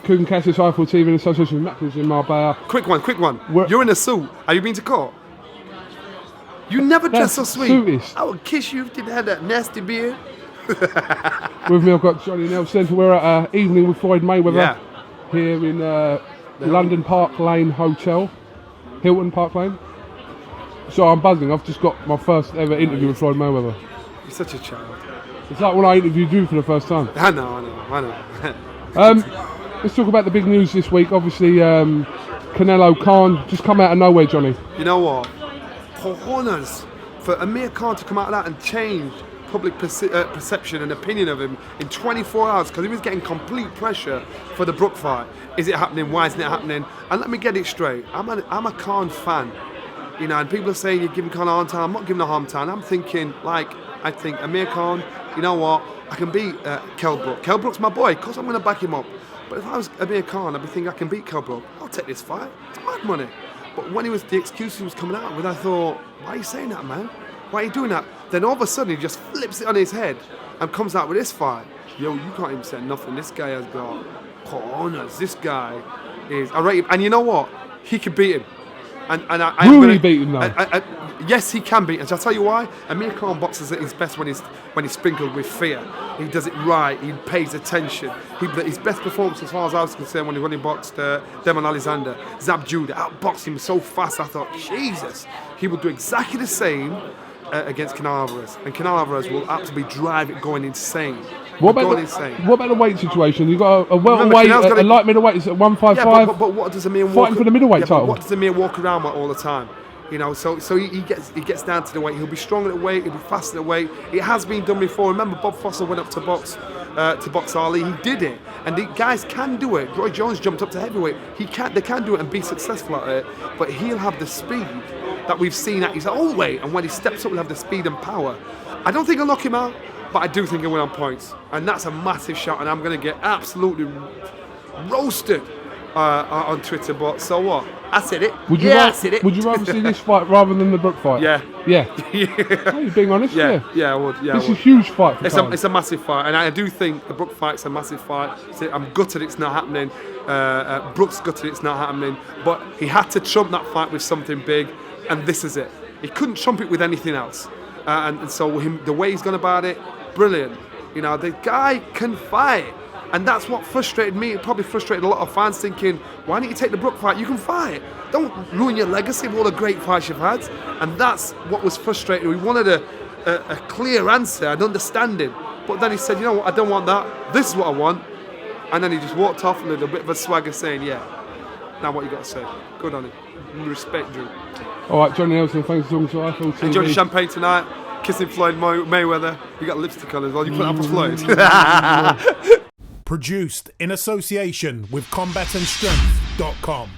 KUGAN CASSIUS Eiffel TV in association with Macklins in Marbella. Quick one. You're in a suit. Have you been to court? You never dress so sweet. Suitist. I would kiss you if you didn't have that nasty beard. With me, I've got Johnny Nelson. We're at an evening with Floyd Mayweather here in London Park Lane Hotel, Hilton Park Lane. So I'm buzzing. I've just got my first ever interview with Floyd Mayweather. You're such a child. It's like when I interviewed you for the first time. I know. Let's talk about the big news this week. Obviously, Canelo Khan just come out of nowhere, Johnny. You know what? Cojones for Amir Khan to come out of that and change public perception and opinion of him in 24 hours because he was getting complete pressure for the Brook fight. Is it happening? Why isn't it happening? And let me get it straight. I'm a Khan fan. You know, and people are saying you're giving Khan a hard time. I'm not giving a hard time. I'm thinking, I think Amir Khan, you know what? I can beat Kell Brook. Kell Brook's my boy. Of course I'm going to back him up. But if I was Amir Khan, I'd be thinking I can beat Kell Brook. I'll take this fight. It's mad money. But when the excuses he was coming out with, I thought, why are you saying that, man? Why are you doing that? Then all of a sudden he just flips it on his head and comes out with this fight. Yo, you can't even say nothing. This guy has got corners. This guy is... I rate him. And you know what? He can beat him. Will he beat him though? Yes, he can beat him. I'll tell you why. Amir Khan boxes at his best when he's sprinkled with fear. He does it right. He pays attention. His best performance, as far as I was concerned, when he boxed Demon Alexander, Zab Judah, outboxed him so fast. I thought, Jesus, he will do exactly the same against Canelo Alvarez, and Canelo Alvarez will absolutely drive it going insane. What about the weight situation? You got a welterweight, a light middleweight. It's at 155. Yeah, but what does Amir fighting for the middleweight title? What does Amir walk around with all the time? You know, so he gets down to the weight. He'll be strong at the weight. He'll be fast at the weight. It has been done before. Remember, Bob Foster went up to box Ali. He did it, and the guys can do it. Roy Jones jumped up to heavyweight. They can do it and be successful at it. But he'll have the speed that we've seen at his own weight, and when he steps up, he'll have the speed and power. I don't think I'll knock him out, but I do think he'll win on points, and that's a massive shot. And I'm going to get absolutely roasted on Twitter. But so what? I said it. I said it. Would you rather see this fight rather than the Brook fight? Yeah. Oh, you're being honest. Yeah, I would. Yeah, this is a huge fight for Khan. It's a massive fight, and I do think the Brook fight's a massive fight. So I'm gutted it's not happening. Brook's gutted it's not happening, but he had to trump that fight with something big, and this is it. He couldn't trump it with anything else, and so the way he's gone about it, brilliant. You know, the guy can fight. And that's what frustrated me. It probably frustrated a lot of fans thinking, why don't you take the Brook fight? You can fight. Don't ruin your legacy of all the great fights you've had. And that's what was frustrating. We wanted a clear answer, an understanding. But then he said, you know what, I don't want that. This is what I want. And then he just walked off with a bit of a swagger saying, yeah, now what you got to say. Good on him. Respect, Drew. All right, Johnny Nelson, thanks for talking to Eiffel TV. Enjoy the champagne tonight. Kissing Floyd Mayweather. You got lipstick on as well. You put that for Floyd. Produced in association with combatandstrength.com.